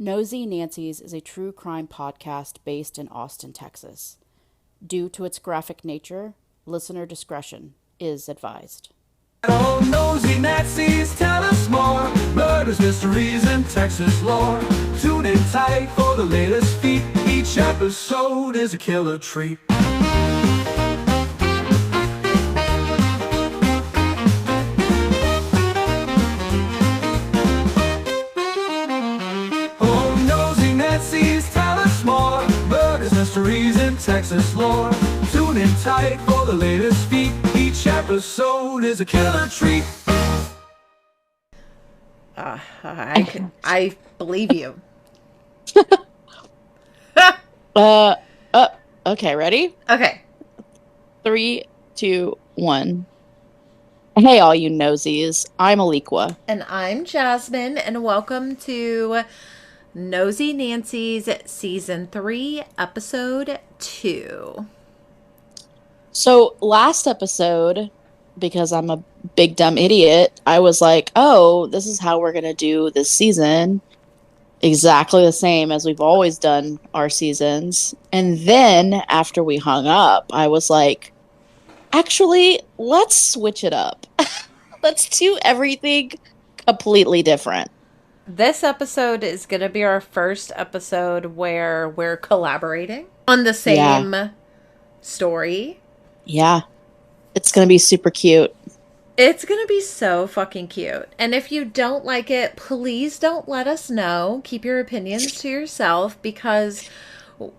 Nosy Nancy's is a true crime podcast based in Austin, Texas. Due to its graphic nature, listener discretion is advised. Oh, nosy Nazis, tell us more. Murders, mysteries, and Texas lore. Tune in tight for the latest feat. Each episode is a killer treat. Oh, nosy Nazis, tell us more. Murders, mysteries, and Texas lore. Tune in tight for the latest feat. Each episode is a killer treat. I believe you. Okay, ready? Okay. 3, 2, 1. Hey, all you nosies. I'm Aliqua. And I'm Jasmine, and welcome to Nosy Nancy's Season 3, Episode 2. So, last episode, because I'm a big dumb idiot, I was like, oh, this is how we're going to do this season. Exactly the same as we've always done our seasons. And then, after we hung up, I was like, actually, let's switch it up. Let's do everything completely different. This episode is going to be our first episode where we're collaborating on the same story. Yeah. It's going to be super cute. It's going to be so fucking cute. And if you don't like it, please don't let us know. Keep your opinions to yourself because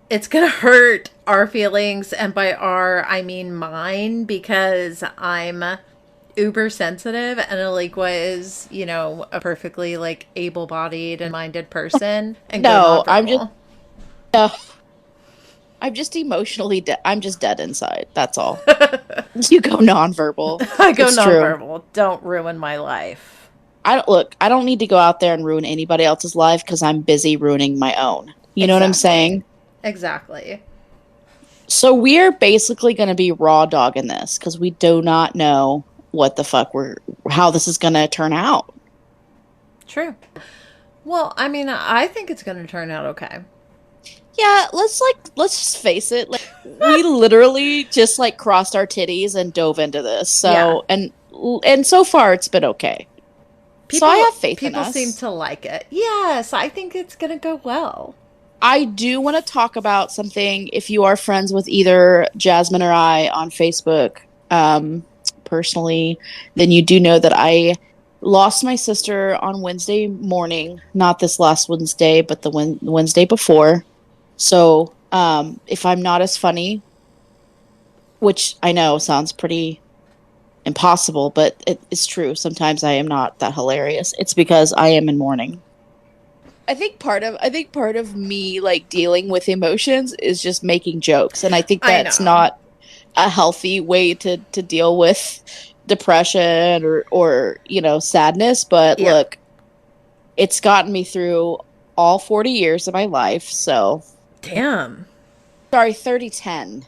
it's going to hurt our feelings. And by our, I mean mine, because I'm uber sensitive and Aliqua is, you know, a perfectly like able-bodied and minded person. And No, I'm just emotionally I'm just dead inside. That's all. You go nonverbal. I go It's nonverbal. true. Don't ruin my life. I don't need to go out there and ruin anybody else's life because I'm busy ruining my own. You know what I'm saying? Exactly. So we're basically going to be raw dogging this because we do not know what the fuck how this is going to turn out. True. Well, I mean, I think it's going to turn out okay. Yeah, let's just face it. Like, we literally just like crossed our titties and dove into this. So and so far it's been okay. So I have faith in us. People seem to like it. Yes, I think it's going to go well. I do want to talk about something. If you are friends with either Jasmine or I on Facebook, personally, then you do know that I lost my sister on Wednesday morning. Not this last Wednesday, but the Wednesday before. So, if I'm not as funny, which I know sounds pretty impossible, but it's true. Sometimes I am not that hilarious. It's because I am in mourning. I think part of me like dealing with emotions is just making jokes, and I think that's not a healthy way to deal with depression or sadness. But look, it's gotten me through all 40 years of my life. So. Damn. Sorry, 30-10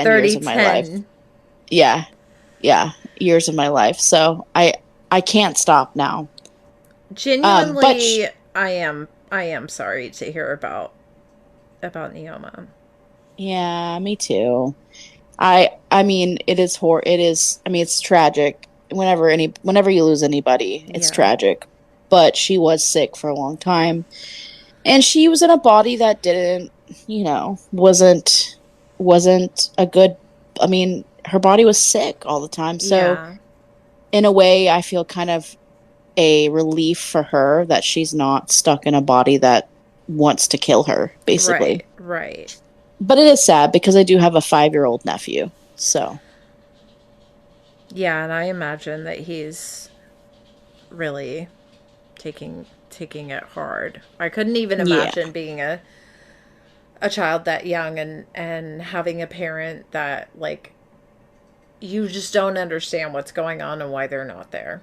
years of my life. Yeah, years of my life. So I can't stop now. Genuinely, I am sorry to hear about Neoma. Yeah, me too. I mean, it is it's tragic. Whenever you lose anybody, it's tragic. But she was sick for a long time. And she was in a body that didn't, wasn't a good, her body was sick all the time. So in a way, I feel kind of a relief for her that she's not stuck in a body that wants to kill her, basically. Right. But it is sad because I do have a 5-year-old nephew, so. Yeah, and I imagine that he's really taking it hard. I couldn't even imagine being a child that young and having a parent that like you just don't understand what's going on and why they're not there.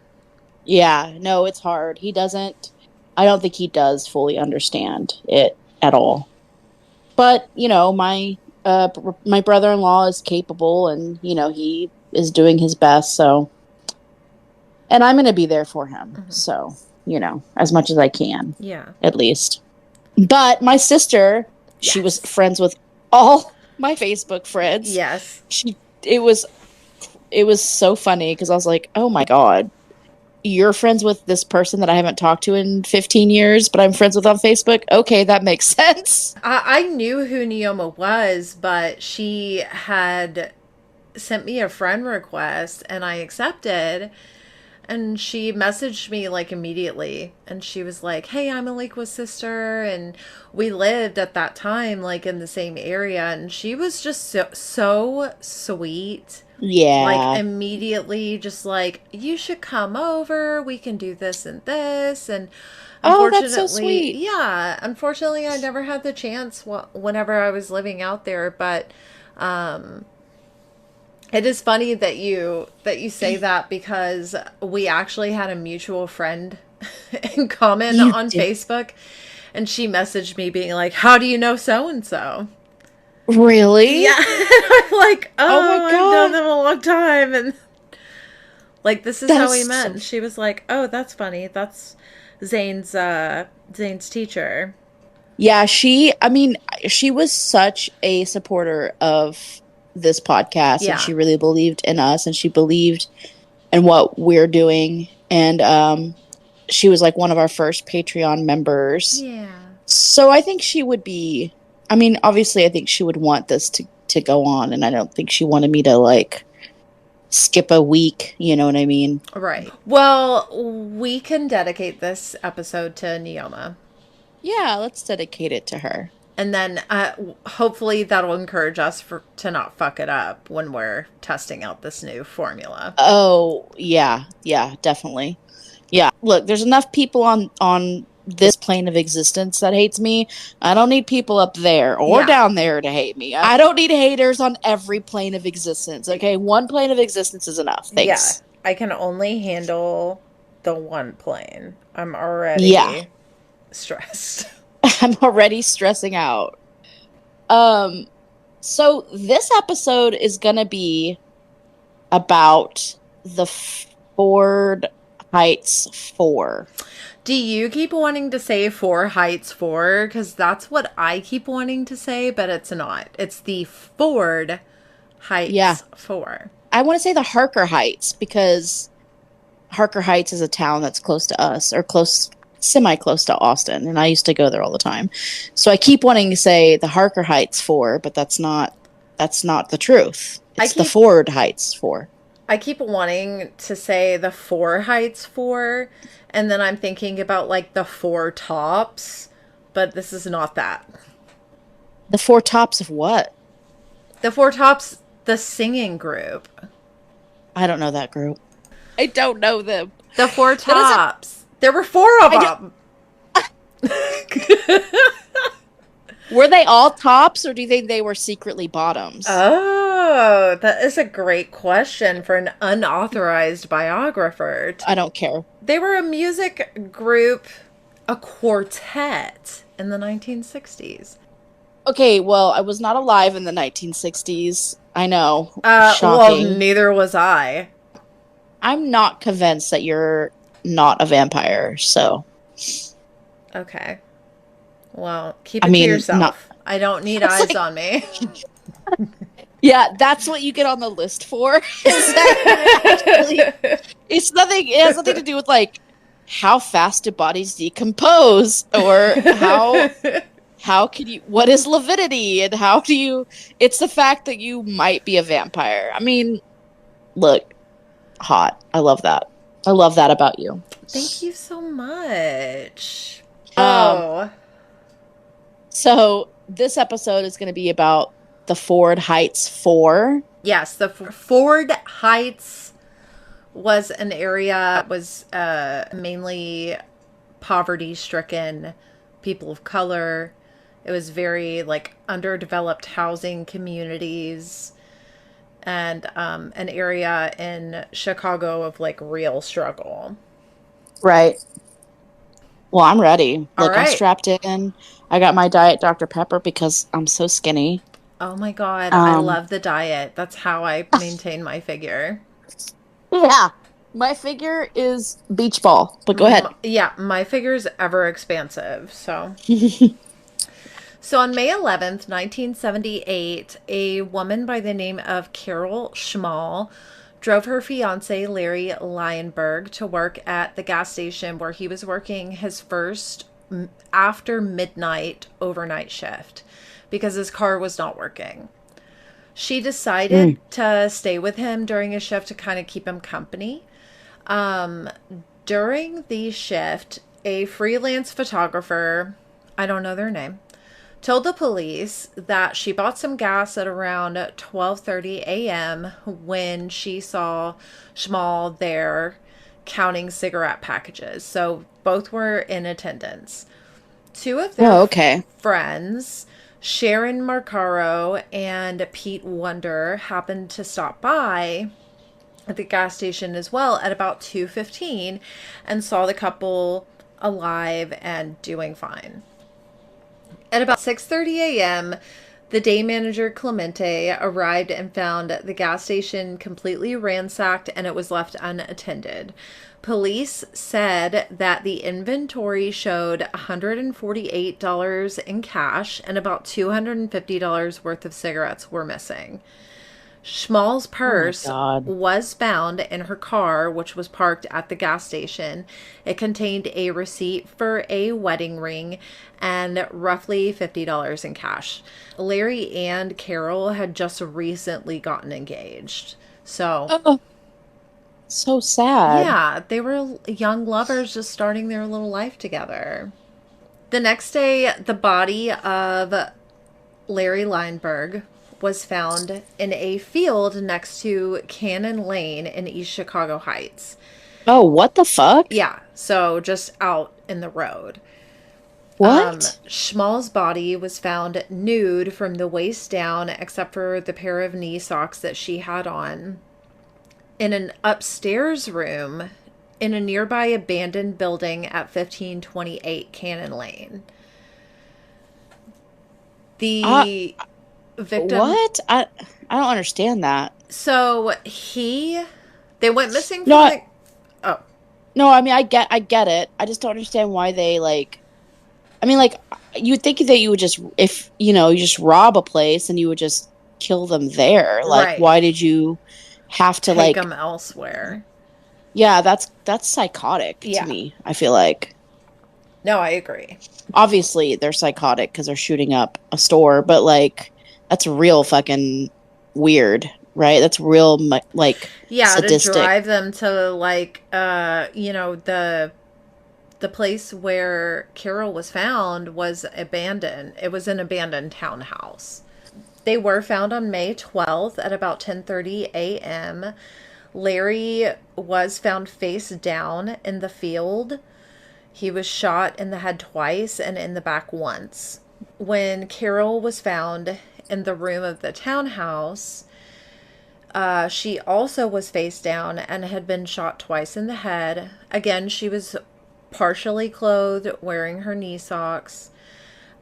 Yeah, no, it's hard. I don't think he does fully understand it at all. But, my brother-in-law is capable and, he is doing his best, so. And I'm going to be there for him. Mm-hmm. So, as much as I can. Yeah. At least. But my sister, she was Yes. friends with all my Facebook friends. Yes. It was so funny because I was like, oh my God, you're friends with this person that I haven't talked to in 15 years, but I'm friends with on Facebook. Okay, that makes sense. I knew who Neoma was, but she had sent me a friend request and I accepted. And she messaged me like immediately and she was like, "Hey, I'm Alikua's sister." And we lived at that time like in the same area. And she was just so sweet. Like Yeah. immediately just like, "You should come over. We can do this and this." And Oh, that's so unfortunately, sweet. yeah, unfortunately I never had the chance whenever I was living out there, but um it is funny that you say that because we actually had a mutual friend in common You on did. Facebook, and she messaged me being like, "How do you know so and so?" Really? Yeah, I'm like, Oh my "Oh, I've known God. them a long time," and like this is That how is we met. so And she was like, "Oh, that's funny. That's Zane's teacher." Yeah, she was such a supporter of this podcast and Yeah, she really believed in us and she believed in what we're doing. And she was like one of our first Patreon members. yeah, So I think she would be, obviously I think she would want this to go on and I don't think she wanted me to like skip a week, you know what I mean? right. Well, we can dedicate this episode to Neoma. Yeah, let's dedicate it to her. And then hopefully that'll encourage us to not fuck it up when we're testing out this new formula. Oh, yeah. Yeah, definitely. Yeah. Look, there's enough people on this plane of existence that hates me. I don't need people up there or Yeah. down there to hate me. I don't need haters on every plane of existence. Okay, one plane of existence is enough. Yeah. Thanks. I can only handle the one plane. I'm Yeah. already stressed. I'm already stressing out. Um so this episode is going to be about the Ford Heights 4. Do you keep wanting to say Four Heights 4? Because that's what I keep wanting to say, but it's not. It's the Ford Heights Yeah. 4. I want to say the Harker Heights because Harker Heights is a town that's close to us or semi close to Austin. And I used to go there all the time. So I keep wanting to say the Harker Heights 4, but that's not the truth. It's the Ford Heights 4. I keep wanting to say the Four Heights 4, and then I'm thinking about like the Four Tops, but this is not that. The Four Tops of what? The Four Tops, the singing group. I don't know that group. I don't know them. The Four What is it? Tops. There were four of them. Were they all tops or do you think they were secretly bottoms? Oh, that is a great question for an unauthorized biographer. I don't care. They were a music group, a quartet in the 1960s. Okay, well, I was not alive in the 1960s. I know. Well, Shocking. neither was I. I'm not convinced that you're not a vampire, so. Okay. Well, keep it to yourself. I don't need eyes on me. Yeah, that's what you get on the list for. It has nothing to do with like how fast do bodies decompose or how can you, what is lividity and how do you, it's the fact that you might be a vampire. I mean, look, hot. I love that. I love that about you. Thank you so much. So this episode is going to be about the Ford Heights 4. Yes, the Ford Heights was an area, was mainly poverty-stricken people of color. It was very like underdeveloped housing communities and an area in Chicago of like real struggle. Right. Well, I'm ready. All Look, right. I'm strapped in. I got my Diet Dr. Pepper because I'm so skinny. Oh my God, I love the diet. That's how I maintain my figure. Yeah. My figure is beach ball, but go ahead. Yeah, my figure's ever expansive. So on May 11th, 1978, a woman by the name of Carol Schmal drove her fiance, Larry Lionberg, to work at the gas station where he was working his first after midnight overnight shift because his car was not working. She decided to stay with him during his shift to kind of keep him company. During the shift, a freelance photographer, I don't know their name, told the police that she bought some gas at around 12:30 a.m. when she saw Schmal there counting cigarette packages. So both were in attendance. Two of their friends, Sharon Marcaro and Pete Wonder, happened to stop by at the gas station as well at about 2:15 and saw the couple alive and doing fine. At about 6:30 a.m., the day manager, Clemente, arrived and found the gas station completely ransacked and it was left unattended. Police said that the inventory showed $148 in cash and about $250 worth of cigarettes were missing. Schmal's purse was found in her car, which was parked at the gas station. It contained a receipt for a wedding ring and roughly $50 in cash. Larry and Carol had just recently gotten engaged. So, so sad. Yeah, they were young lovers just starting their little life together. The next day, the body of Larry Lionberg was found in a field next to Cannon Lane in East Chicago Heights. Oh, what the fuck? Yeah, so just out in the road. What? Schmal's body was found nude from the waist down, except for the pair of knee socks that she had on, in an upstairs room in a nearby abandoned building at 1528 Cannon Lane. The victim. What? I don't understand that. So they went missing from No, I mean I get it. I just don't understand why they you would think that you would just, if you just rob a place and you would just kill them there. Like, right. Why did you have to take them elsewhere? Yeah, that's psychotic to me. I feel like. No, I agree. Obviously, they're psychotic because they're shooting up a store, but that's real fucking weird, right? That's real sadistic. To drive them to the place where Carol was found was abandoned. It was an abandoned townhouse. They were found on May 12th at about 10:30 a.m. Larry was found face down in the field. He was shot in the head twice and in the back once. When Carol was found in the room of the townhouse, she also was face down and had been shot twice in the head. Again, she was partially clothed, wearing her knee socks,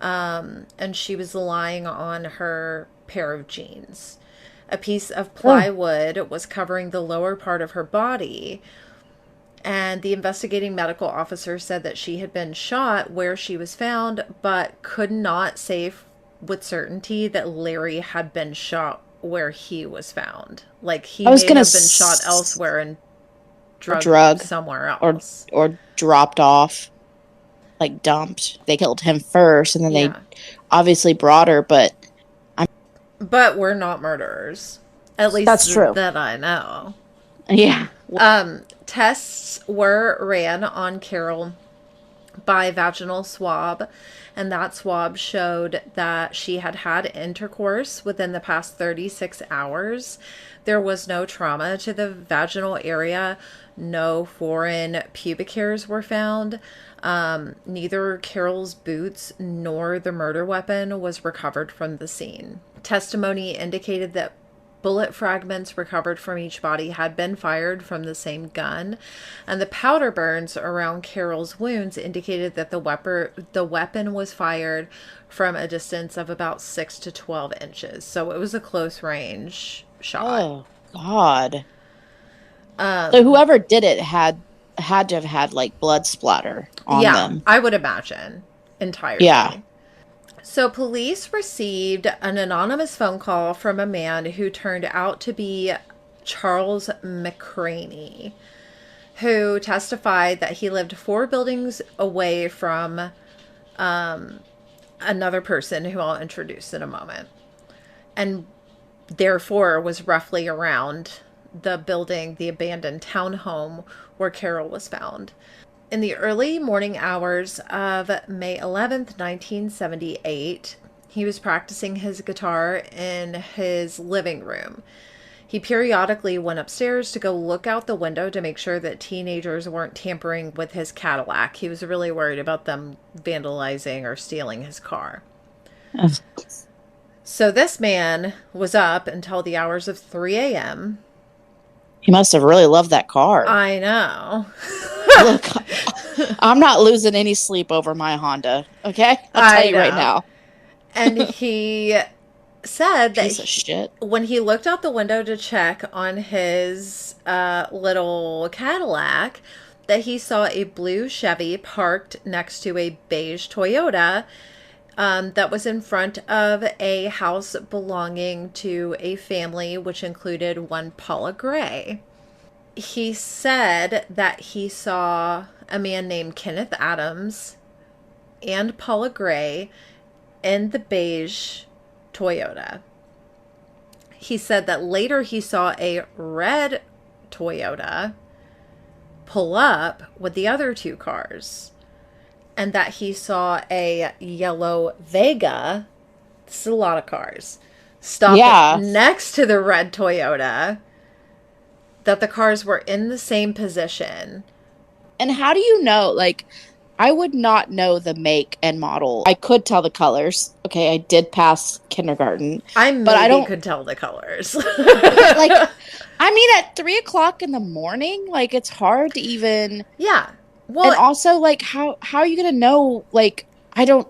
and she was lying on her pair of jeans. A piece of plywood was covering the lower part of her body, and the investigating medical officer said that she had been shot where she was found, but could not say with certainty that Larry had been shot where he was found. Like, he may have been shot elsewhere and drugged somewhere else. Or dropped off, dumped. They killed him first, and then they obviously brought her, but we're not murderers. At least that's true. That I know. Yeah. Tests were ran on Carol by vaginal swab, and that swab showed that she had had intercourse within the past 36 hours. There was no trauma to the vaginal area. No foreign pubic hairs were found. Neither Carol's boots nor the murder weapon was recovered from the scene. Testimony indicated that bullet fragments recovered from each body had been fired from the same gun, and the powder burns around Carol's wounds indicated that the weapon was fired from a distance of about 6 to 12 inches. So it was a close range shot. Oh, God. So whoever did it had to have had like blood splatter on Yeah, them. I would imagine Yeah. entirely. So, police received an anonymous phone call from a man who turned out to be Charles McCraney, who testified that he lived 4 buildings away from another person who I'll introduce in a moment, and therefore was roughly around the building, the abandoned townhome where Carol was found. In the early morning hours of May 11th, 1978, he was practicing his guitar in his living room. He periodically went upstairs to go look out the window to make sure that teenagers weren't tampering with his Cadillac. He was really worried about them vandalizing or stealing his car. So this man was up until the hours of 3 a.m. He must have really loved that car. I know. Look, I'm not losing any sleep over my Honda. Okay? I'll tell you right now. And he said that Piece of shit. when he looked out the window to check on his little Cadillac, that he saw a blue Chevy parked next to a beige Toyota that was in front of a house belonging to a family, which included one Paula Gray. He said that he saw a man named Kenneth Adams and Paula Gray in the beige Toyota. He said that later he saw a red Toyota pull up with the other 2 cars, and that he saw a yellow Vega, this is a lot of cars, stop next to the red Toyota, that the cars were in the same position. And how do you know? Like, I would not know the make and model. I could tell the colors. Okay, I did pass kindergarten. But I don't could tell the colors. Like, I mean, at 3 o'clock in the morning, like, it's hard to even. Yeah. Well, and also, like, how are you gonna know? Like, how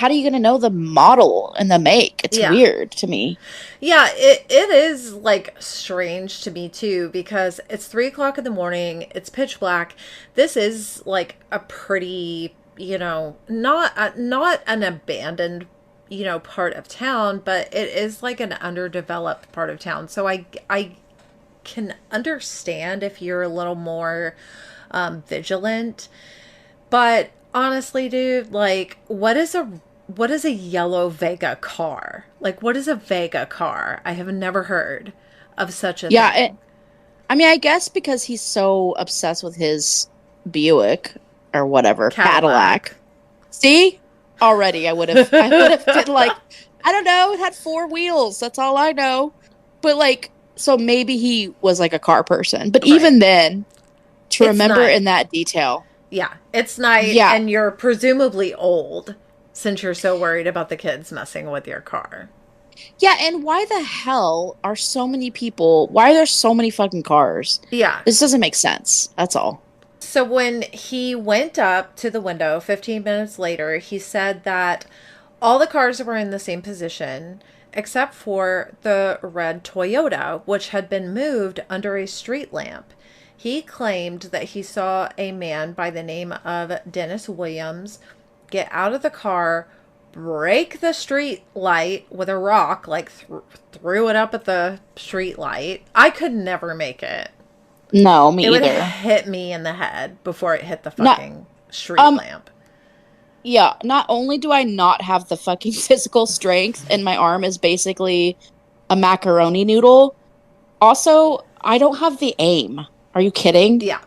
are you gonna know the model and the make? It's weird to me. Yeah, it is, like, strange to me too, because it's 3 o'clock in the morning, it's pitch black. This is like a pretty, not an abandoned, part of town, but it is like an underdeveloped part of town. So I can understand if you're a little more vigilant, but honestly, dude, like, what is a yellow Vega car? Like, what is a Vega car? I have never heard of such a thing. I mean, I guess because he's so obsessed with his Buick or whatever, Cadillac. See? Already I would have been like, I don't know, it had 4 wheels. That's all I know. But like, so maybe he was like a car person. But even then, to remember in that detail. Yeah, it's night, and you're presumably old since you're so worried about the kids messing with your car. Yeah, and why the hell are so many people, why are there so many fucking cars? Yeah. This doesn't make sense. That's all. So when he went up to the window 15 minutes later, he said that all the cars were in the same position except for the red Toyota, which had been moved under a street lamp. He claimed that he saw a man by the name of Dennis Williams get out of the car, break the street light with a rock, like threw it up at the street light. I could never make it. No, me either. It would hit me in the head before it hit the fucking street lamp. Yeah, not only do I not have the fucking physical strength, and my arm is basically a macaroni noodle, also, I don't have the aim. Are you kidding? Yeah.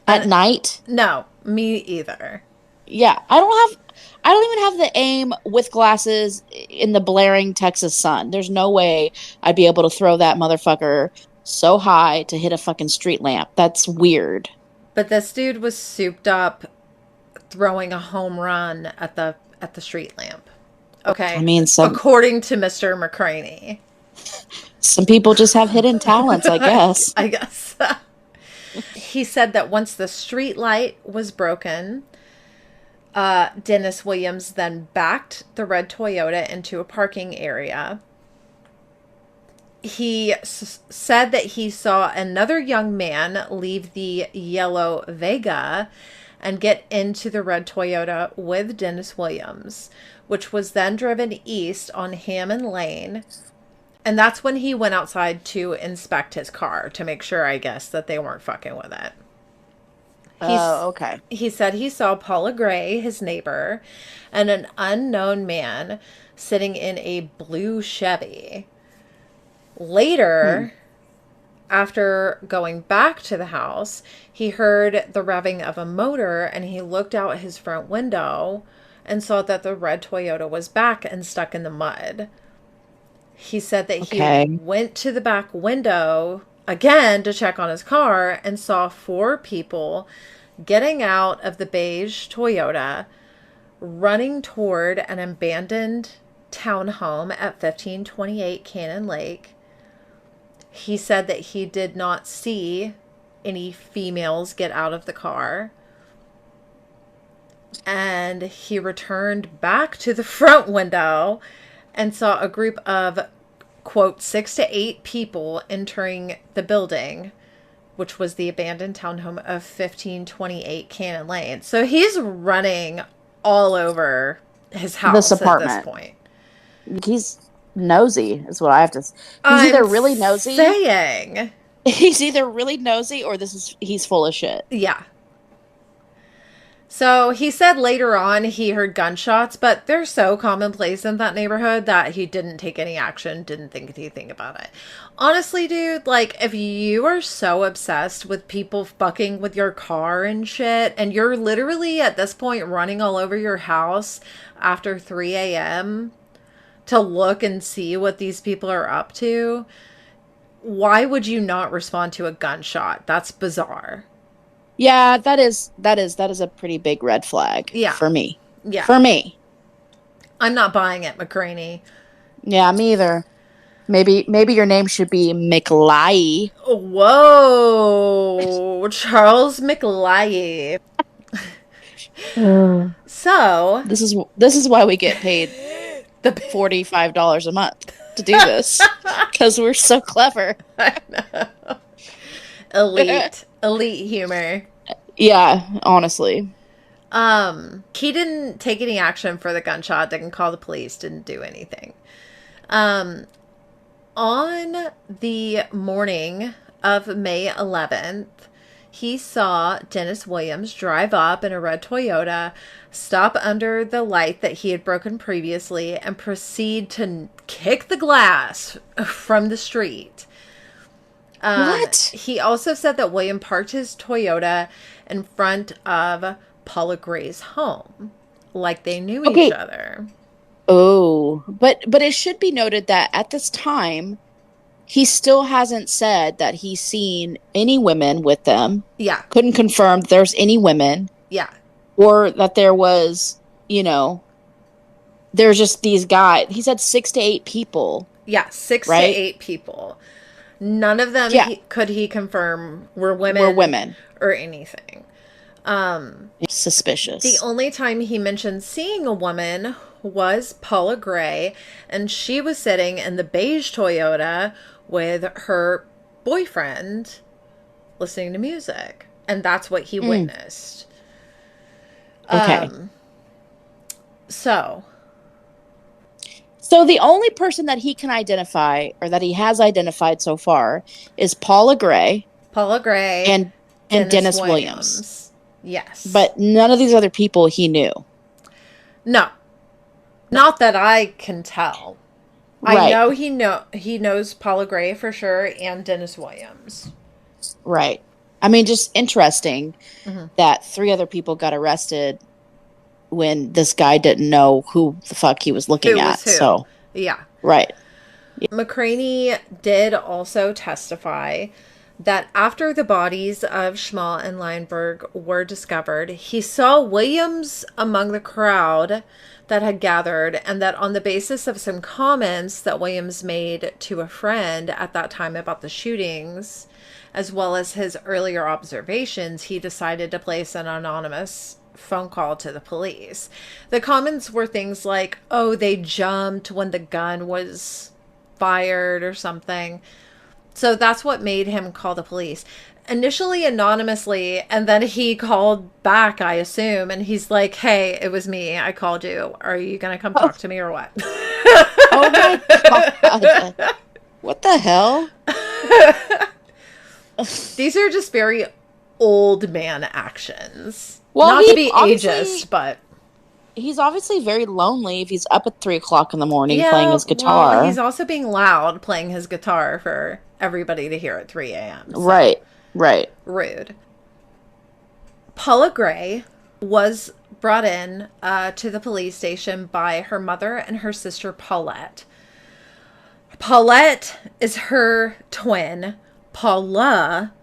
At night? No, me either. Yeah, I don't even have the aim with glasses in the blaring Texas sun. There's no way I'd be able to throw that motherfucker so high to hit a fucking street lamp. That's weird. But this dude was souped up throwing a home run at the street lamp. Okay. I mean, according to Mr. McCraney. Some people just have hidden talents, I guess. I guess. He said that once the street light was broken, Dennis Williams then backed the red Toyota into a parking area. He said that he saw another young man leave the yellow Vega and get into the red Toyota with Dennis Williams, which was then driven east on Hammond Lane. And that's when he went outside to inspect his car to make sure, I guess, that they weren't fucking with it. Oh, okay. He said he saw Paula Gray, his neighbor, and an unknown man sitting in a blue Chevy. Later, after going back to the house, he heard the revving of a motor, and he looked out his front window and saw that the red Toyota was back and stuck in the mud. He said that he went to the back window again to check on his car and saw 4 people getting out of the beige Toyota, running toward an abandoned townhome at 1528 Cannon Lake. He said that he did not see any females get out of the car. And he returned back to the front window and saw a group of, quote, 6 to 8 people entering the building, which was the abandoned townhome of 1528 Cannon Lane. So he's running all over his house at this point. He's nosy, is what I have to say. He's either really nosy. He's either really nosy or he's full of shit. Yeah. So he said later on he heard gunshots, but they're so commonplace in that neighborhood that he didn't take any action, didn't think anything about it. Honestly, dude, like, if you are so obsessed with people fucking with your car and shit, and you're literally at this point running all over your house after 3 a.m. to look and see what these people are up to, why would you not respond to a gunshot? That's bizarre. Yeah, that is a pretty big red flag. Yeah. For me. Yeah. For me. I'm not buying it, McCraney. Yeah, me either. Maybe your name should be McLye. Whoa, Charles McLye. So this is why we get paid the $45 a month to do this, because we're so clever. I know. Elite humor. Yeah, honestly. He didn't take any action for the gunshot, didn't call the police, didn't do anything. On the morning of May 11th, he saw Dennis Williams drive up in a red Toyota, stop under the light that he had broken previously, and proceed to kick the glass from the street. What? He also said that William parked his Toyota in front of Paula Gray's home, like they knew each other. Oh, but it should be noted that at this time, he still hasn't said that he's seen any women with them. Yeah. Couldn't confirm there's any women. Yeah. Or that there was, there's just these guys. He said 6 to 8 people. Yeah, 6 to 8 people. None of them could he confirm were women. Or anything. Suspicious. The only time he mentioned seeing a woman was Paula Gray, and she was sitting in the beige Toyota with her boyfriend listening to music. And that's what he witnessed. Okay. So the only person that he can identify, or that he has identified so far, is Paula Gray. And Dennis Williams. Yes. But none of these other people he knew. No. Not that I can tell. Right. I know he knows Paula Gray for sure, and Dennis Williams. Right. I mean, just interesting that 3 other people got arrested when this guy didn't know who the fuck he was looking at. So, yeah. Right. Yeah. McCraney did also testify that after the bodies of Schmal and Lionberg were discovered, he saw Williams among the crowd that had gathered, and that on the basis of some comments that Williams made to a friend at that time about the shootings, as well as his earlier observations, he decided to place an anonymous phone call to the police. The comments were things like, oh, they jumped when the gun was fired or something. So that's what made him call the police. Initially anonymously, and then he called back, I assume, and he's like, "Hey, it was me. I called you. Are you going to come talk to me or what?" Oh my God. What the hell? These are just very old man actions. Well, Not to be ageist, but he's obviously very lonely if he's up at 3 o'clock in the morning playing his guitar. Well, he's also being loud playing his guitar for everybody to hear at 3 a.m. So. Right. Rude. Paula Gray was brought in to the police station by her mother and her sister Paulette. Paulette is her twin. Paula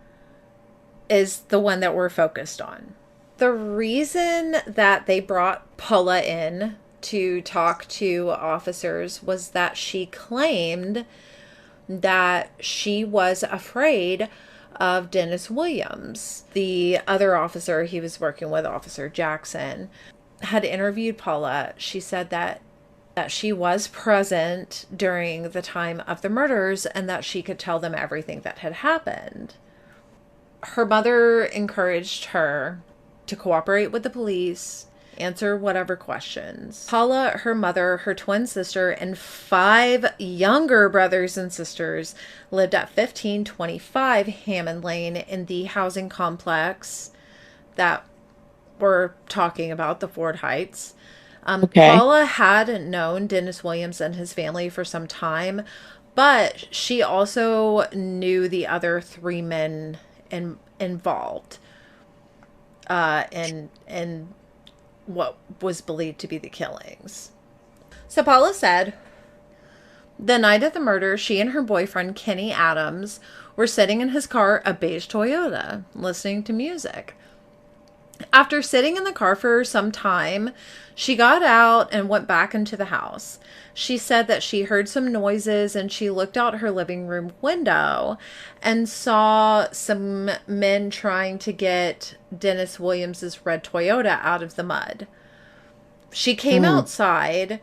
is the one that we're focused on. The reason that they brought Paula in to talk to officers was that she claimed that she was afraid of Dennis Williams. The other officer he was working with, Officer Jackson, had interviewed Paula. She said that she was present during the time of the murders and that she could tell them everything that had happened. Her mother encouraged her to cooperate with the police, answer whatever questions. Paula, her mother, her twin sister, and 5 younger brothers and sisters lived at 1525 Hammond Lane in the housing complex that we're talking about, the Ford Heights. Okay. Paula had known Dennis Williams and his family for some time, but she also knew the other 3 men involved in what was believed to be the killings. So Paula said, the night of the murder, she and her boyfriend, Kenny Adams, were sitting in his car, a beige Toyota, listening to music. After sitting in the car for some time, she got out and went back into the house. She said that she heard some noises and she looked out her living room window and saw some men trying to get Dennis Williams's red Toyota out of the mud. She came outside,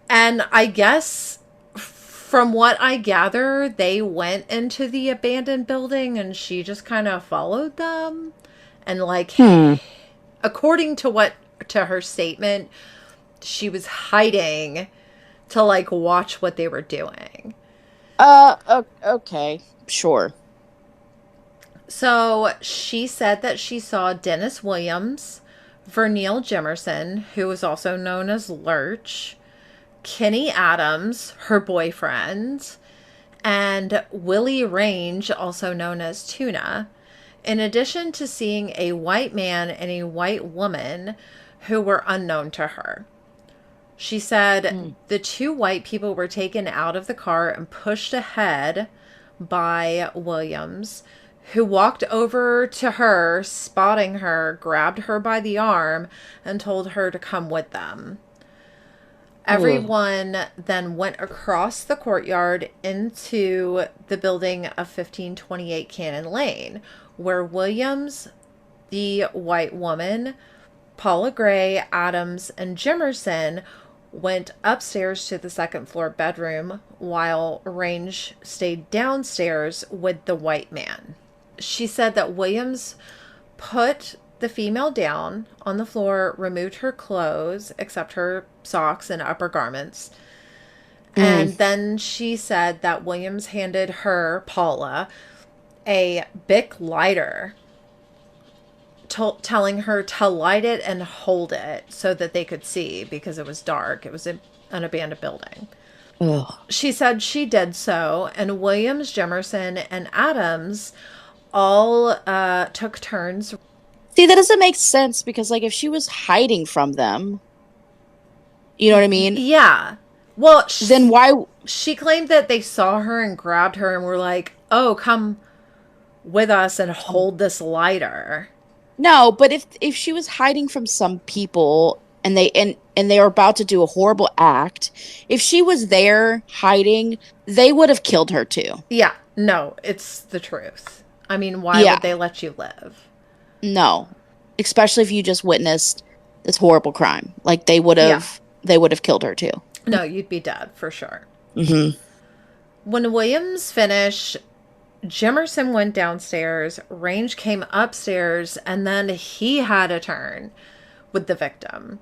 and I guess from what I gather, they went into the abandoned building and she just kind of followed them. And according to her statement, she was hiding to watch what they were doing. Okay, sure. So she said that she saw Dennis Williams, Vernil Jimerson, who was also known as Lurch, Kenny Adams, her boyfriend, and Willie Range, also known as Tuna, in addition to seeing a white man and a white woman who were unknown to her. She said the 2 white people were taken out of the car and pushed ahead by Williams, who walked over to her, spotting her, grabbed her by the arm, and told her to come with them. Everyone then went across the courtyard into the building of 1528 Cannon Lane, where Williams, the white woman, Paula Gray, Adams, and Jimerson went upstairs to the 2nd floor bedroom while Range stayed downstairs with the white man. She said that Williams put the female down on the floor, removed her clothes except her socks and upper garments. And then she said that Williams handed her, Paula, a Bic lighter, telling her to light it and hold it so that they could see because it was dark. It was an abandoned building. Ugh. She said she did so, and Williams, Jimerson, and Adams all took turns. See, that doesn't make sense because, if she was hiding from them, you know what I mean? Yeah. Well, then why? She claimed that they saw her and grabbed her and were like, "Oh, come with us and hold this lighter." No, but if she was hiding from some people and they were about to do a horrible act, if she was there hiding, they would have killed her too. Yeah. No, it's the truth. I mean, why would they let you live? No, especially if you just witnessed this horrible crime. They would have killed her too. No, you'd be dead for sure. When Williams finished, Jimerson went downstairs, Range came upstairs, and then he had a turn with the victim.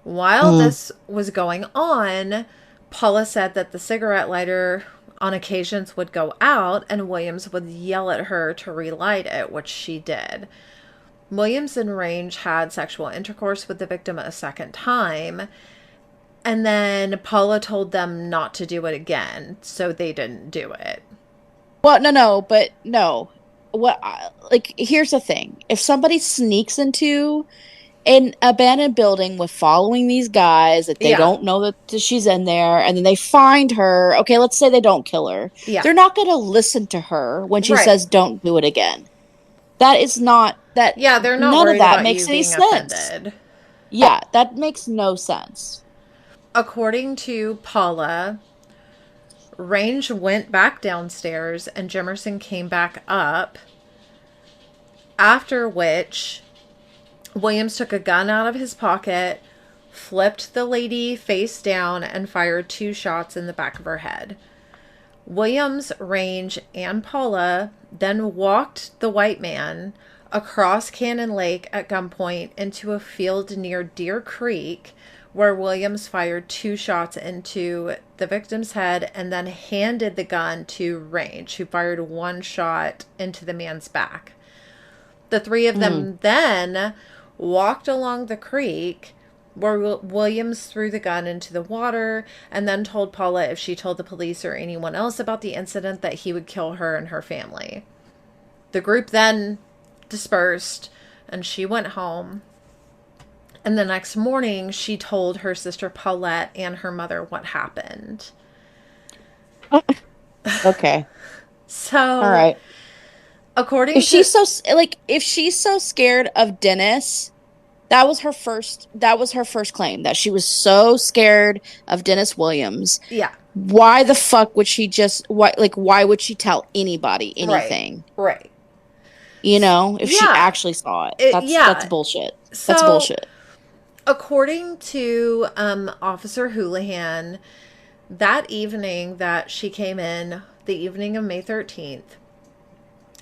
While this was going on, Paula said that the cigarette lighter on occasions would go out and Williams would yell at her to relight it, which she did. Williams and Range had sexual intercourse with the victim a second time, and then Paula told them not to do it again, so they didn't do it. Well, no. Here's the thing. If somebody sneaks into an abandoned building with following these guys that they don't know that she's in there, and then they find her, okay, let's say they don't kill her. Yeah. They're not going to listen to her when she says don't do it again. That is not that. Yeah, they're not none worried of that about makes you any being sense. offended. Yeah, that makes no sense. According to Paula, Range went back downstairs and Jimerson came back up, after which Williams took a gun out of his pocket, flipped the lady face down, and fired 2 shots in the back of her head. Williams, Range, and Paula then walked the white man across Cannon Lake at gunpoint into a field near Deer Creek, where Williams fired 2 shots into the victim's head and then handed the gun to Range, who fired 1 shot into the man's back. The 3 of them then walked along the creek, where Williams threw the gun into the water and then told Paula if she told the police or anyone else about the incident that he would kill her and her family. The group then dispersed and she went home. And the next morning, she told her sister Paulette and her mother what happened. Okay. So, all right. According if she's so scared of Dennis, that was her first claim, that she was so scared of Dennis Williams. Yeah. Why the fuck would she why would she tell anybody anything? Right. You know, if she actually saw it. That's bullshit. That's bullshit. According to Officer Houlihan, that evening that she came in, the evening of May 13th,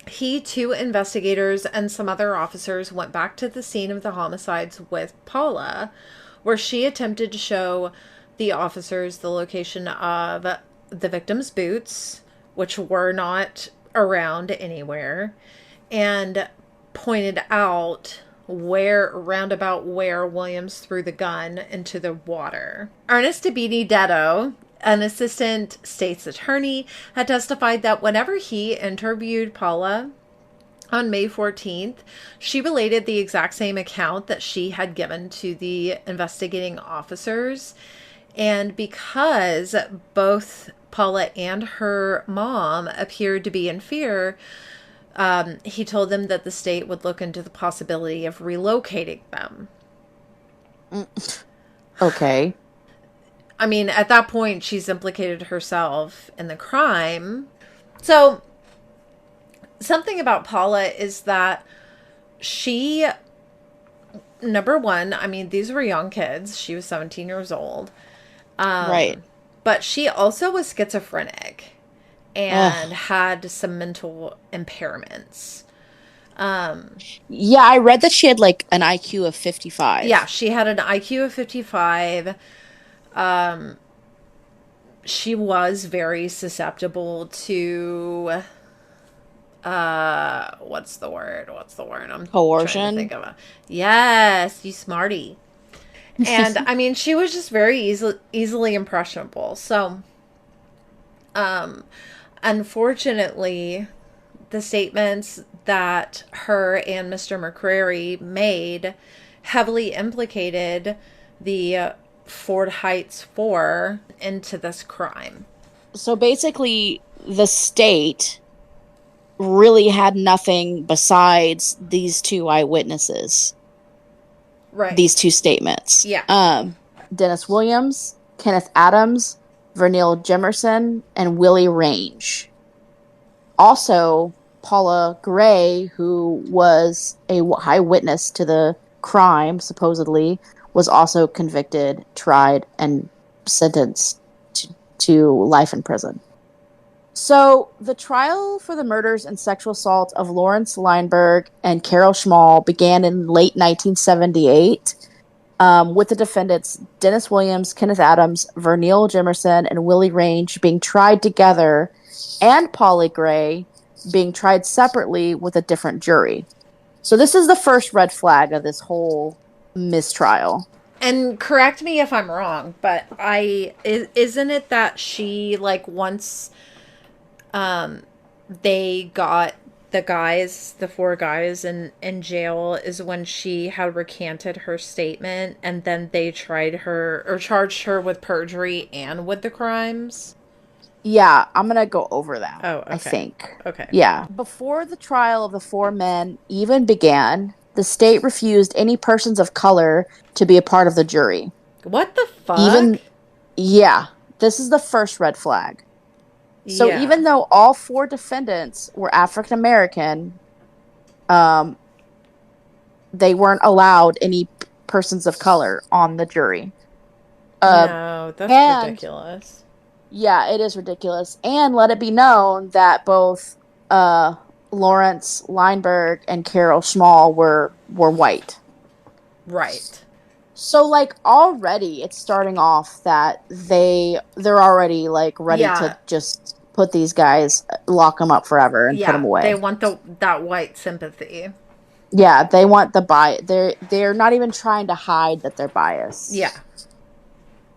he, 2 investigators, and some other officers went back to the scene of the homicides with Paula, where she attempted to show the officers the location of the victim's boots, which were not around anywhere, and pointed out roundabout where Williams threw the gun into the water. Ernest Dabini Detto, an assistant state's attorney, had testified that whenever he interviewed Paula on May 14th, she related the exact same account that she had given to the investigating officers. And because both Paula and her mom appeared to be in fear, he told them that the state would look into the possibility of relocating them. Okay. I mean, at that point, she's implicated herself in the crime. So, something about Paula is that she, number one, I mean, these were young kids. She was 17 years old. Right. But she also was schizophrenic and had some mental impairments. Yeah, I read that she had like an IQ of 55. Yeah, she had an IQ of 55. She was very susceptible to what's the word? I'm coercion. trying to think of yes, you smarty. And I mean, she was just very easily impressionable. So, unfortunately, the statements that her and Mr. McCrary made heavily implicated the Ford Heights 4 into this crime. So basically, the state really had nothing besides these 2 eyewitnesses. Right. These 2 statements. Yeah. Dennis Williams, Kenneth Adams, Vernil Jimerson, and Willie Range. Also, Paula Gray, who was a eyewitness to the crime, supposedly, was also convicted, tried, and sentenced to life in prison. So, the trial for the murders and sexual assault of Lawrence Lionberg and Carol Schmal began in late 1978, with the defendants Dennis Williams, Kenneth Adams, Vernil Jimerson, and Willie Range being tried together, and Polly Gray being tried separately with a different jury. So, this is the first red flag of this whole mistrial. And correct me if I'm wrong, but isn't it that she, like, once they got the four guys in jail, is when she had recanted her statement, and then they tried her or charged her with perjury and with the crimes? Yeah, I'm going to go over that. Oh, okay. I think. Okay. Yeah. Before the trial of the four men even began, the state refused any persons of color to be a part of the jury. What the fuck? Yeah, this is the first red flag. So Yeah. even though all four defendants were African American, they weren't allowed any persons of color on the jury. No, that's ridiculous. Yeah, it is ridiculous. And let it be known that both Lawrence Lionberg and Carol Schmal were white. Right. So, like, already it's starting off that they're already, like, ready to just put these guys, lock them up forever and put them away. They want that white sympathy. Yeah, they want the bias. They're not even trying to hide that they're biased. Yeah.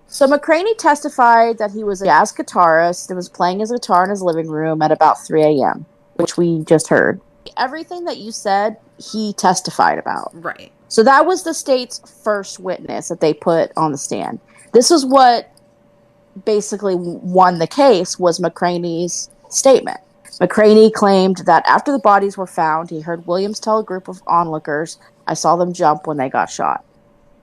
So McCraney testified that he was a jazz guitarist and was playing his guitar in his living room at about 3 a.m., which we just heard. Everything that you said, he testified about. Right. So that was the state's first witness that they put on the stand. This is what basically won the case, was McCraney's statement. McCraney claimed that after the bodies were found, he heard Williams tell a group of onlookers, "I saw them jump when they got shot."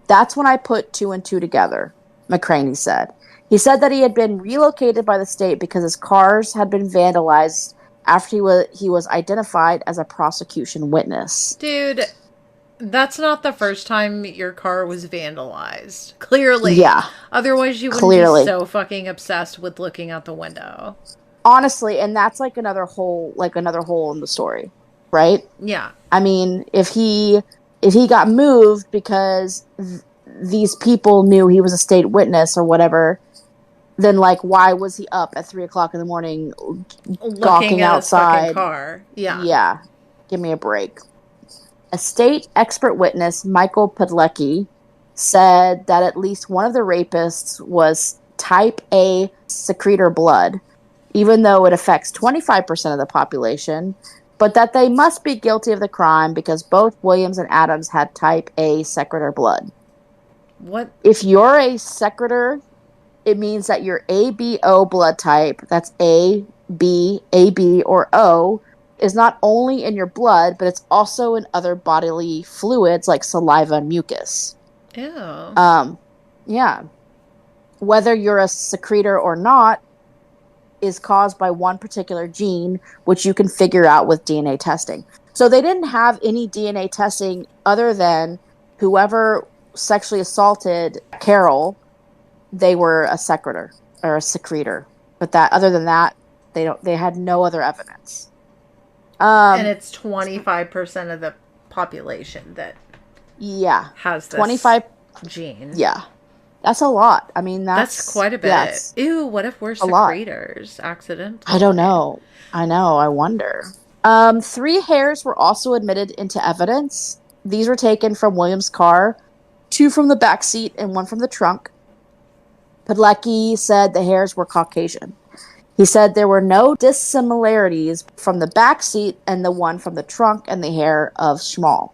That's when I put two and two together, McCraney said. He said that he had been relocated by the state because his cars had been vandalized after he was identified as a prosecution witness. Dude, that's not the first time your car was vandalized. Clearly. Yeah. Otherwise you wouldn't be so fucking obsessed with looking out the window. Honestly, and that's like another hole in the story, right? Yeah. I mean, if he got moved because these people knew he was a state witness or whatever, then, like, why was he up at 3 o'clock in the morning gawking outside? His fucking car. Yeah. Yeah. Give me a break. A state expert witness, Michael Podlecki, said that at least one of the rapists was type A secretor blood, even though it affects 25% of the population, but that they must be guilty of the crime because both Williams and Adams had type A secretor blood. What? If you're a secretor, it means that your ABO blood type, that's A, B, AB, or O, is not only in your blood, but it's also in other bodily fluids like saliva and mucus. Ew. Yeah. Whether you're a secretor or not is caused by one particular gene, which you can figure out with DNA testing. So they didn't have any DNA testing other than whoever sexually assaulted Carol, they were a secretor or a secretor. But other than that, they had no other evidence. And it's 25% of the population that has this 25 gene. Yeah. That's a lot. I mean, that's quite a bit. Yes. Ew, what if we're secretors accidentally? I don't know. I wonder. 3 hairs were also admitted into evidence. These were taken from Williams' car, 2 from the back seat and 1 from the trunk. Podlecki said the hairs were Caucasian. He said there were no dissimilarities from the back seat and the one from the trunk and the hair of Schmal.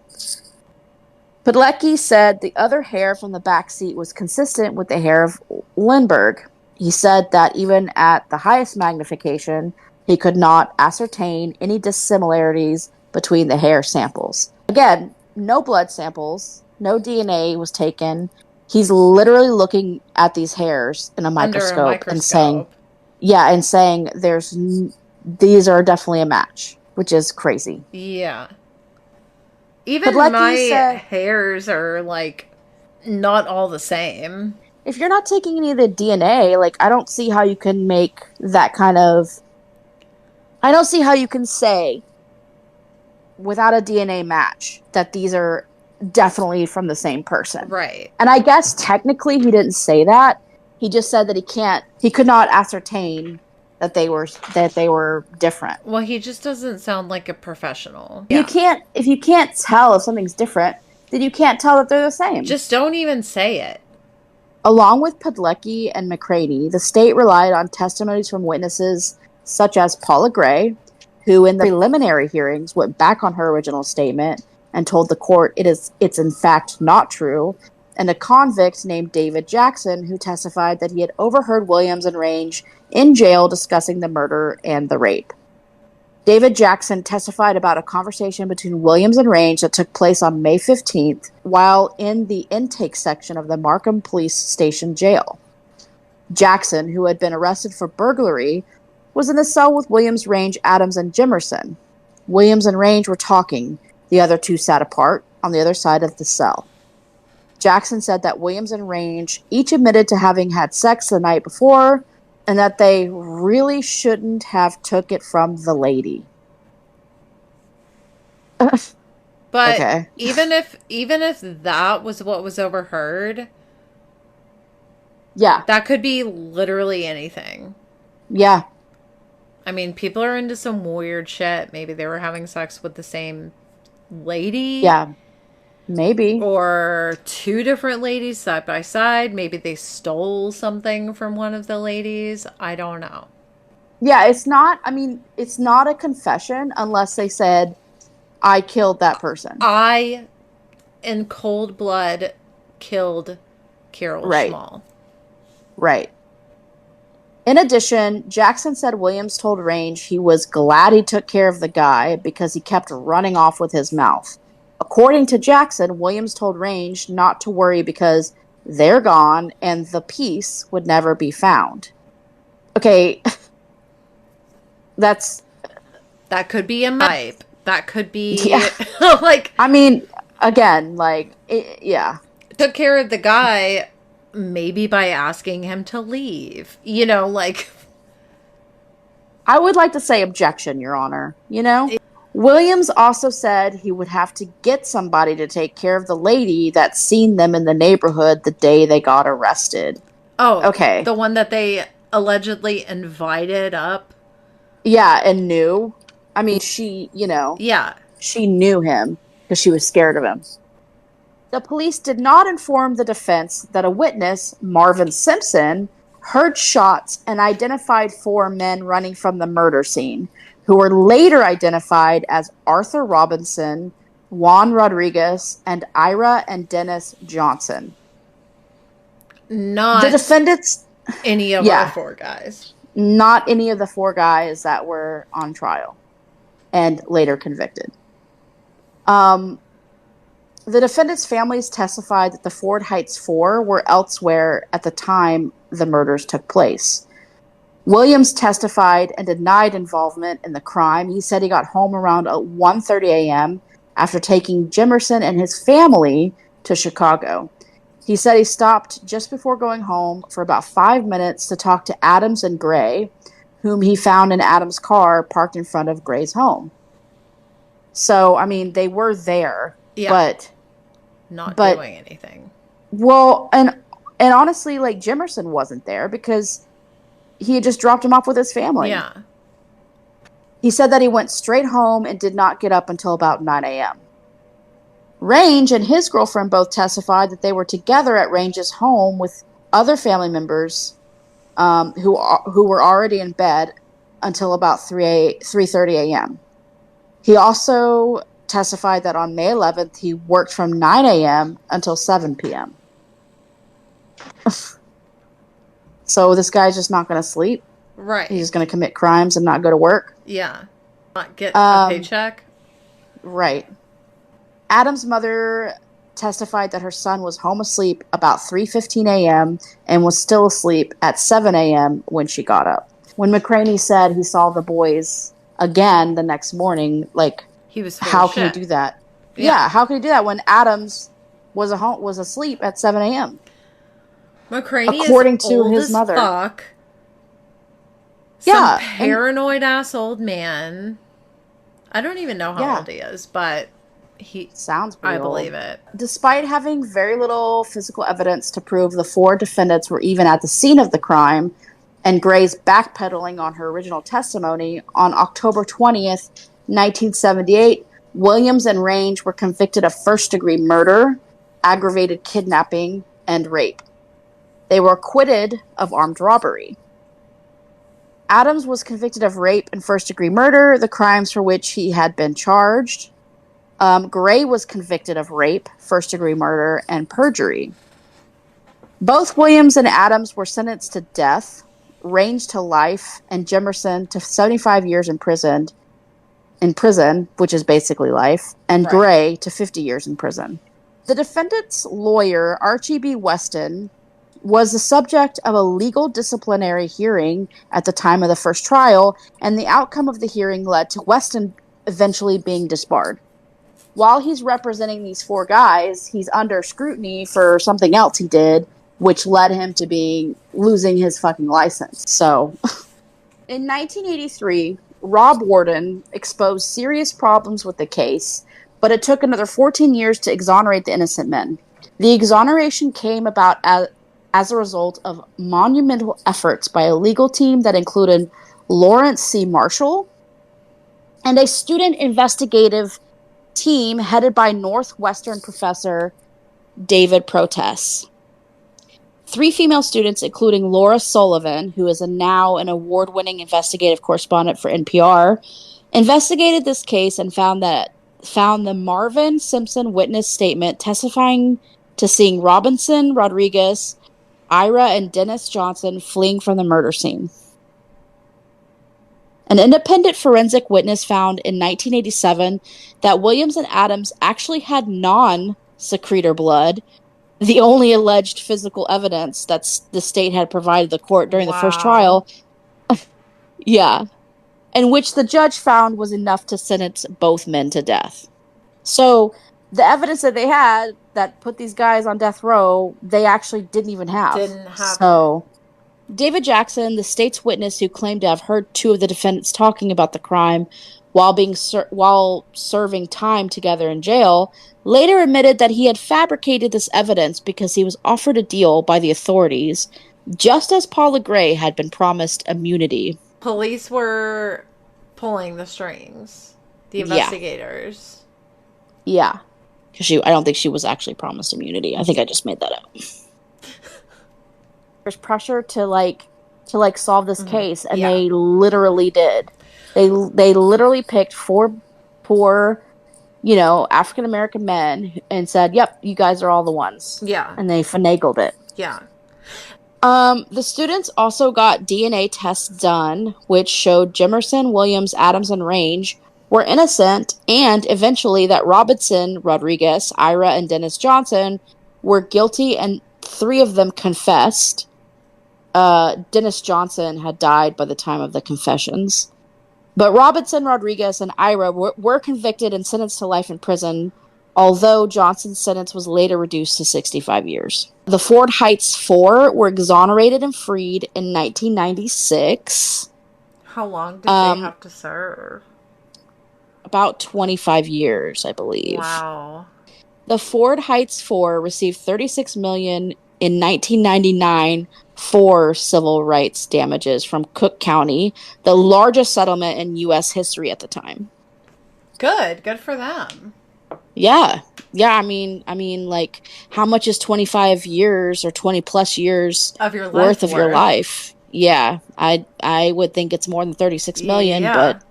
Podlecki said the other hair from the back seat was consistent with the hair of Lindbergh. He said that even at the highest magnification, he could not ascertain any dissimilarities between the hair samples. Again, no blood samples, no DNA was taken. He's literally looking at these hairs in a microscope. And saying, these are definitely a match, which is crazy. Yeah. Even my hairs are, like, not all the same. If you're not taking any of the DNA, like, I don't see how you can make that kind of I don't see how you can say without a DNA match that these are definitely from the same person. Right. And I guess technically he didn't say that. He just said that he could not ascertain that they were different. Well, he just doesn't sound like a professional. If you can't tell if something's different, then you can't tell that they're the same. Just don't even say it. Along with Pudlecki and McCraney, the state relied on testimonies from witnesses such as Paula Gray, who in the preliminary hearings went back on her original statement and told the court it's in fact not true, and a convict named David Jackson, who testified that he had overheard Williams and Range in jail discussing the murder and the rape. David Jackson testified about a conversation between Williams and Range that took place on May 15th while in the intake section of the Markham Police Station jail. Jackson, who had been arrested for burglary, was in the cell with Williams, Range, Adams, and Jimerson. Williams and Range were talking. The other two sat apart on the other side of the cell. Jackson said that Williams and Range each admitted to having had sex the night before and that they really shouldn't have took it from the lady. But okay. even if that was what was overheard, yeah, that could be literally anything. Yeah. I mean, people are into some weird shit. Maybe they were having sex with the same lady. Yeah. Maybe. Or two different ladies side by side. Maybe they stole something from one of the ladies. I don't know. Yeah, it's not a confession unless they said, I killed that person. I, in cold blood, killed Carol Schmal. Right. In addition, Jackson said Williams told Range he was glad he took care of the guy because he kept running off with his mouth. According to Jackson, Williams told Range not to worry because they're gone and the piece would never be found. Okay. That could be a pipe. That could be yeah. Took care of the guy maybe by asking him to leave. I would like to say objection, Your Honor. Williams also said he would have to get somebody to take care of the lady that seen them in the neighborhood the day they got arrested. Oh, okay. The one that they allegedly invited up? Yeah, and knew. I mean, she, Yeah. She knew him because she was scared of him. The police did not inform the defense that a witness, Marvin Simpson, heard shots and identified 4 men running from the murder scene, who were later identified as Arthur Robinson, Juan Rodriguez, and Ira and Dennis Johnson. Not the defendants. Any of our 4 guys. Not any of the 4 guys that were on trial and later convicted. The defendants' families testified that the Ford Heights 4 were elsewhere at the time the murders took place. Williams testified and denied involvement in the crime. He said he got home around 1:30 a.m. after taking Jimerson and his family to Chicago. He said he stopped just before going home for about 5 minutes to talk to Adams and Gray, whom he found in Adams' car parked in front of Gray's home. So, I mean, they were there, but not doing anything. Well, and honestly, Jimerson wasn't there because he had just dropped him off with his family. Yeah. He said that he went straight home and did not get up until about 9 a.m. Range and his girlfriend both testified that they were together at Range's home with other family members who were already in bed until about 3:30 a.m. He also testified that on May 11th, he worked from 9 a.m. until 7 p.m. So this guy's just not going to sleep? Right. He's just going to commit crimes and not go to work? Yeah. Not get a paycheck? Right. Adam's mother testified that her son was home asleep about 3:15 a.m. and was still asleep at 7 a.m. when she got up. When McCraney said he saw the boys again the next morning, he was how can he do that? Yeah, how can he do that when Adams was asleep at 7 a.m.? McCraney according is to old his as mother. Fuck. Some Yeah. paranoid ass old man. I don't even know how old he is, but Sounds pretty I old. believe it. Despite having very little physical evidence to prove the 4 defendants were even at the scene of the crime, and Gray's backpedaling on her original testimony, on October 20th, 1978, Williams and Range were convicted of first-degree murder, aggravated kidnapping, and rape. They were acquitted of armed robbery. Adams was convicted of rape and first-degree murder, the crimes for which he had been charged. Gray was convicted of rape, first-degree murder, and perjury. Both Williams and Adams were sentenced to death, Range to life, and Jimerson to 75 years in prison, which is basically life, and Right. Gray to 50 years in prison. The defendant's lawyer, Archie B. Weston, was the subject of a legal disciplinary hearing at the time of the first trial, and the outcome of the hearing led to Weston eventually being disbarred. While he's representing these 4 guys, he's under scrutiny for something else he did, which led him to losing his fucking license. So, in 1983, Rob Warden exposed serious problems with the case, but it took another 14 years to exonerate the innocent men. The exoneration came about as a result of monumental efforts by a legal team that included Lawrence C. Marshall and a student investigative team headed by Northwestern professor David Protess. 3 female students, including Laura Sullivan, who is now an award-winning investigative correspondent for NPR, investigated this case and found the Marvin Simpson witness statement testifying to seeing Robinson, Rodriguez, Ira, and Dennis Johnson fleeing from the murder scene. An independent forensic witness found in 1987 that Williams and Adams actually had non-secretor blood, the only alleged physical evidence that the state had provided the court during the first trial. Yeah. And which the judge found was enough to sentence both men to death. So the evidence that they had that put these guys on death row, they actually didn't even have. So David Jackson, the state's witness who claimed to have heard 2 of the defendants talking about the crime while serving time together in jail, later admitted that he had fabricated this evidence because he was offered a deal by the authorities, just as Paula Gray had been promised immunity. Police were pulling the strings. The investigators. Yeah. Because I don't think she was actually promised immunity. I think I just made that up. There's pressure to solve this case, and they literally did. They literally picked 4 poor, African American men and said, "Yep, you guys are all the ones." Yeah. And they finagled it. Yeah. The students also got DNA tests done, which showed Jimerson, Williams, Adams, and Range were innocent, and eventually that Robinson, Rodriguez, Ira, and Dennis Johnson were guilty, and 3 of them confessed. Dennis Johnson had died by the time of the confessions. But Robinson, Rodriguez, and Ira were convicted and sentenced to life in prison, although Johnson's sentence was later reduced to 65 years. The Ford Heights 4 were exonerated and freed in 1996. How long did they have to serve? About 25 years, I believe. Wow. The Ford Heights 4 received $36 million in 1999 for civil rights damages from Cook County, the largest settlement in U.S. history at the time. Good for them. Yeah. I mean, like, how much is 25 years or 20 plus years of your life worth of your life? Yeah, I would think it's more than 36 million, but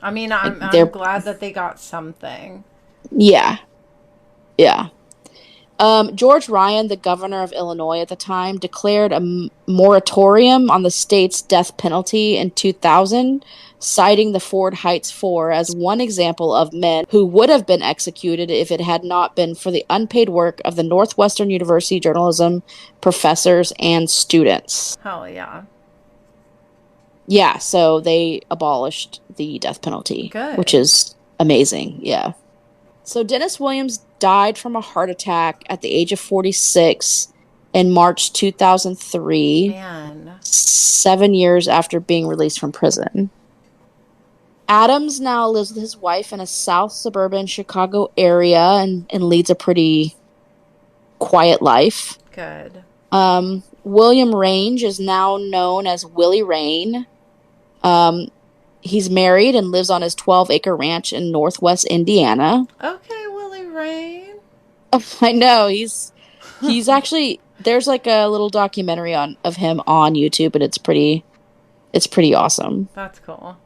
I mean, I'm glad that they got something. Yeah. George Ryan, the governor of Illinois at the time, declared a moratorium on the state's death penalty in 2000, citing the Ford Heights 4 as one example of men who would have been executed if it had not been for the unpaid work of the Northwestern University journalism professors and students. Hell yeah. Yeah, so they abolished the death penalty. Good. Which is amazing, yeah. So Dennis Williams died from a heart attack at the age of 46 in March 2003. Man. 7 years after being released from prison. Adams now lives with his wife in a south suburban Chicago area and leads a pretty quiet life. Good. William Range is now known as Willie Rain. He's married and lives on his 12-acre ranch in northwest Indiana. Okay, Willie Rain. Oh, I know. He's actually, there's like a little documentary of him on YouTube, and it's pretty awesome. That's cool.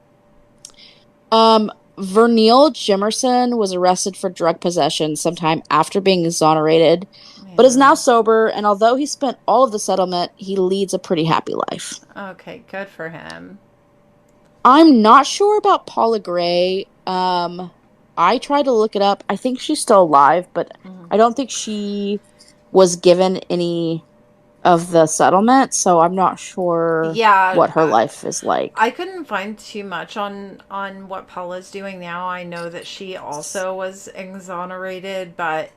Vernil Jimerson was arrested for drug possession sometime after being exonerated, but is now sober, and although he spent all of the settlement, he leads a pretty happy life. Okay, good for him. I'm not sure about Paula Gray. I tried to look it up. I think she's still alive, but I don't think she was given any of the settlement, so I'm not sure what her life is like. I couldn't find too much on what Paula's doing now. I know that she also was exonerated, but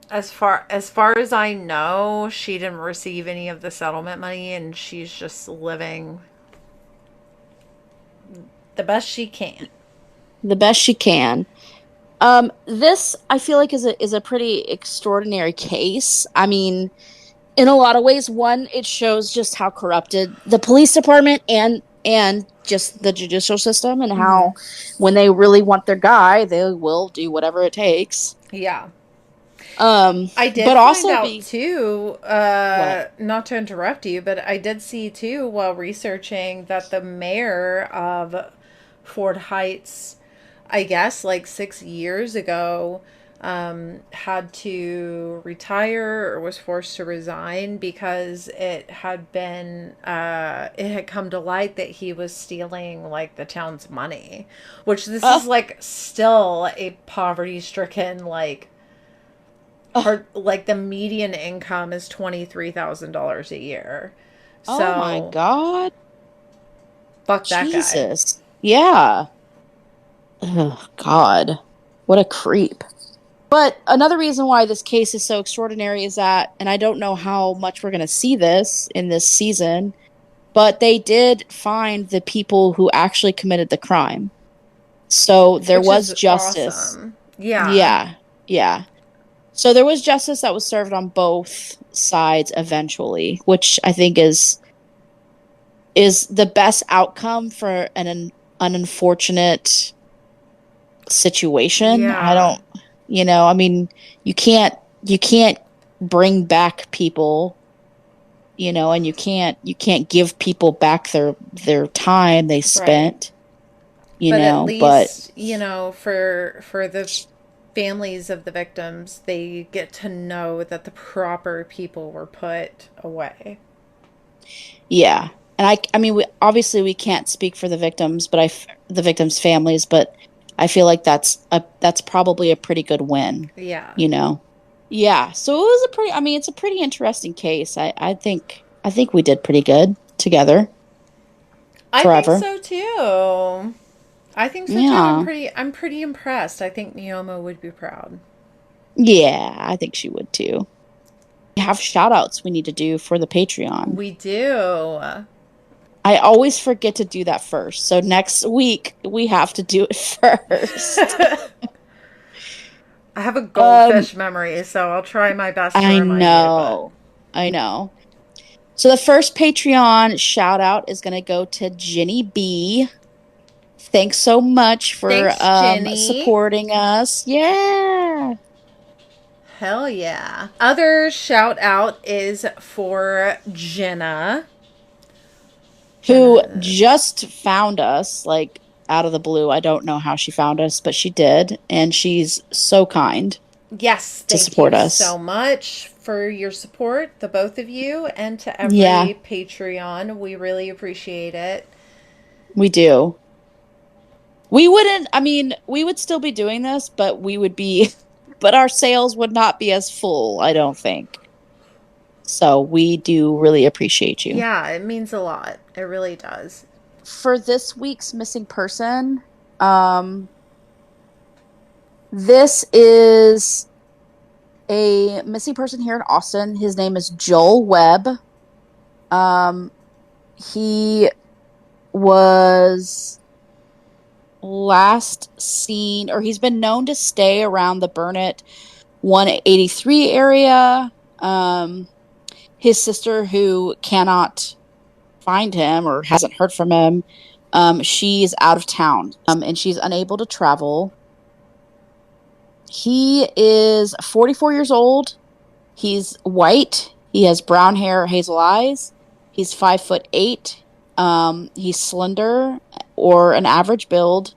as far as I know, she didn't receive any of the settlement money, and she's just living the best she can. The best she can. This, I feel like, is a pretty extraordinary case. I mean, in a lot of ways, one, it shows just how corrupted the police department and just the judicial system, and how when they really want their guy, they will do whatever it takes. Yeah. I did find out too, not to interrupt you, but I did see too while researching that the mayor of Fort Heights, I guess like 6 years ago, had to retire or was forced to resign because it had come to light that he was stealing like the town's money, which this is like still a poverty stricken, like the median income is $23,000 a year. So, oh my God. Fuck that guy. Jesus. Yeah. Oh, God. What a creep. But another reason why this case is so extraordinary is that, and I don't know how much we're going to see this in this season, but they did find the people who actually committed the crime. So there was justice. Awesome. Yeah. Yeah. Yeah. So there was justice that was served on both sides eventually, which I think is the best outcome for an unfortunate situation. Yeah. I don't, I mean, you can't bring back people, and you can't give people back their time they spent, but at least, for the families of the victims, they get to know that the proper people were put away. Yeah. And I mean, we can't speak for the victims, but the victims' families, but I feel like that's probably a pretty good win. Yeah. Yeah. So it was it's a pretty interesting case. I think we did pretty good together. Forever. I think so too. I'm pretty impressed. I think Neoma would be proud. Yeah, I think she would too. We have shout outs we need to do for the Patreon. We do. I always forget to do that first. So next week we have to do it first. I have a goldfish memory, so I'll try my best to remind you. I know. So the first Patreon shout out is going to go to Jenny B. Thanks so much for supporting us. Yeah. Hell yeah. Other shout out is for Jenna, who just found us, like, out of the blue. I don't know how she found us, but she did, and she's so kind. Yes, thank you so much for your support, the both of you, and to every Patreon. We really appreciate it. We do. We would still be doing this, but but our sales would not be as full, I don't think. So we do really appreciate you. Yeah, it means a lot. It really does. For this week's missing person, this is a missing person here in Austin. His name is Joel Webb. He was last seen, or he's been known to stay around the Burnett 183 area. His sister, who cannot find him or hasn't heard from him, she's out of town, and she's unable to travel. He is 44 years old. He's white. He has brown hair, hazel eyes. He's 5'8". He's slender or an average build,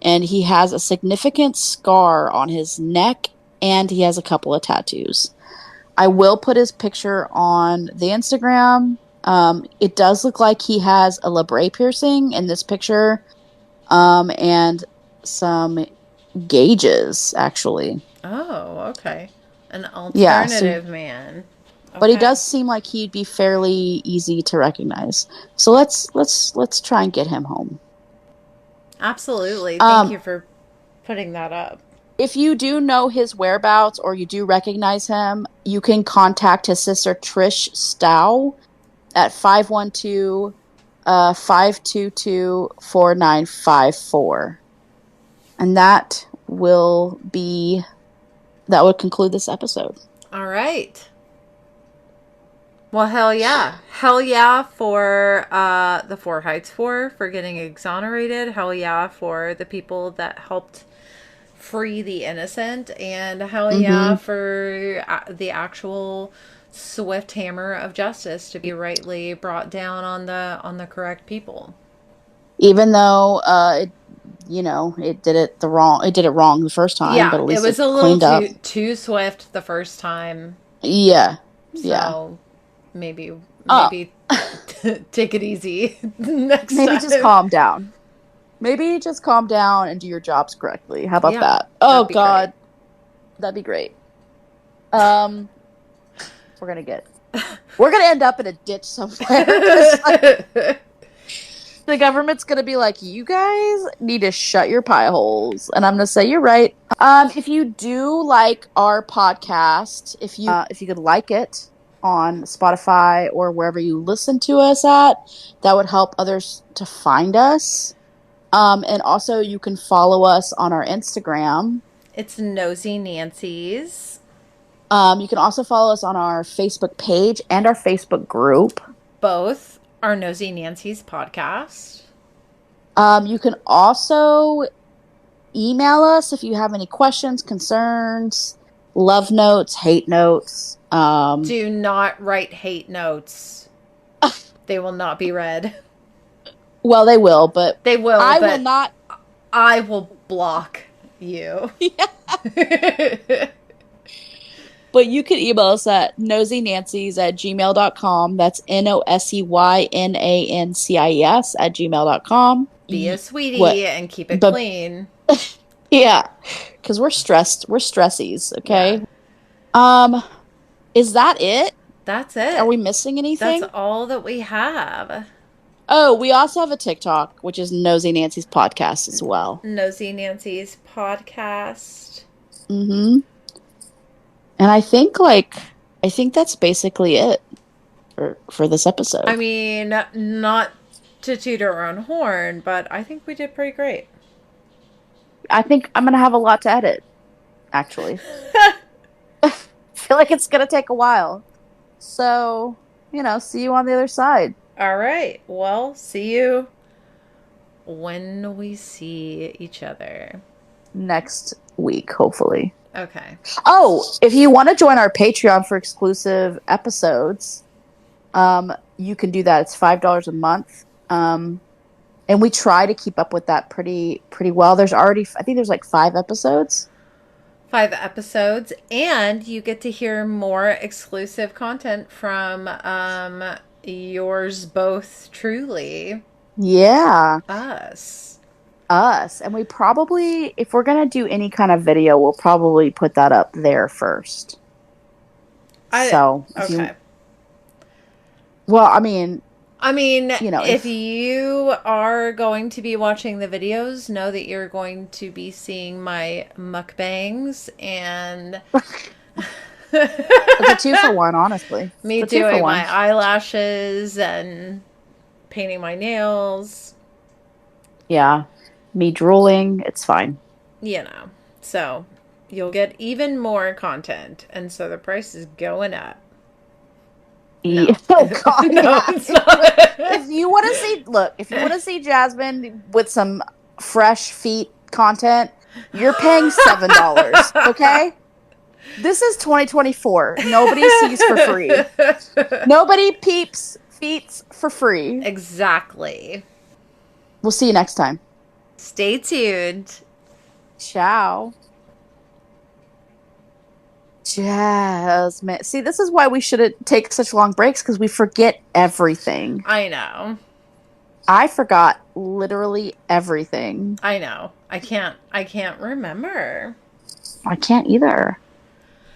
and he has a significant scar on his neck, and he has a couple of tattoos. I will put his picture on the Instagram. It does look like he has a labret piercing in this picture, and some gauges, actually. Oh, okay. An alternative man. Okay. But he does seem like he'd be fairly easy to recognize. So let's try and get him home. Absolutely. Thank you for putting that up. If you do know his whereabouts or you do recognize him, you can contact his sister Trish Stow at 512-522-4954. And that would conclude this episode. All right. Well, hell yeah. Hell yeah for the Four Heights for getting exonerated. Hell yeah for the people that helped free the innocent. And hell yeah for the actual swift hammer of justice to be rightly brought down on the correct people. Even though it did it wrong the first time, yeah, but at least it was a little too swift the first time. Yeah. So maybe take it easy next time. Maybe just calm down. Maybe just calm down and do your jobs correctly. How about that? Oh God. That'd be great. We're gonna end up in a ditch somewhere. The government's gonna be like, you guys need to shut your pie holes, and I'm gonna say you're right. If you do like our podcast, if you could like it on Spotify or wherever you listen to us at, that would help others to find us. And also you can follow us on our Instagram. It's Nosy Nancy's. You can also follow us on our Facebook page and our Facebook group. Both are Nosy Nancy's podcast. You can also email us if you have any questions, concerns, love notes, hate notes. Do not write hate notes. They will not be read. Well, they will, but I will not. I will block you. Yeah. But you can email us at nosynancies@gmail.com. That's NOSEYNANCIES @gmail.com. Be a sweetie and keep it clean. Yeah, because we're stressed. We're stressies, okay? Yeah. Is that it? That's it. Are we missing anything? That's all that we have. Oh, we also have a TikTok, which is Nosy Nancy's podcast as well. Nosy Nancy's podcast. Mm-hmm. And I think that's basically it for this episode. I mean, not to toot our own horn, but I think we did pretty great. I think I'm going to have a lot to edit, actually. I feel like it's going to take a while. So, see you on the other side. All right. Well, see you when we see each other. Next week, hopefully. Okay. Oh, if you want to join our Patreon for exclusive episodes, you can do that. It's $5 a month. And we try to keep up with that pretty well. I think there's like 5 episodes. 5 episodes, and you get to hear more exclusive content from yours both truly. Yeah. Us. And we probably, if we're going to do any kind of video, we'll probably put that up there first. Okay. If you are going to be watching the videos, know that you're going to be seeing my mukbangs and It's a 2-for-1, honestly. Me It's a doing my 2-for-1. eyelashes and painting my nails, Yeah. Me drooling. It's fine. you know. So you'll get even more content. And so the price is going up. No. Oh God, No, yeah. it's not. If you want to see, look, if you want to see Jasmine with some fresh feet content, you're paying $7. Okay, this is 2024. Nobody sees for free. Nobody peeps feet for free. Exactly. We'll see you next time. Stay tuned. Ciao. Jasmine. See, this is why we shouldn't take such long breaks, because we forget everything. I know. I forgot literally everything. I know. I can't remember. I can't either.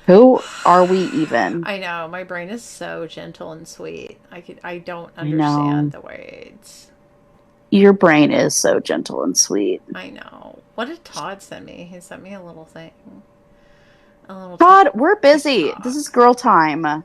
Who are we even? I know. My brain is so gentle and sweet. I don't I know. understand the words. Your brain is so gentle and sweet. I know. What did Todd send me? He sent me a little thing. A little Todd, we're busy. TikTok. This is girl time.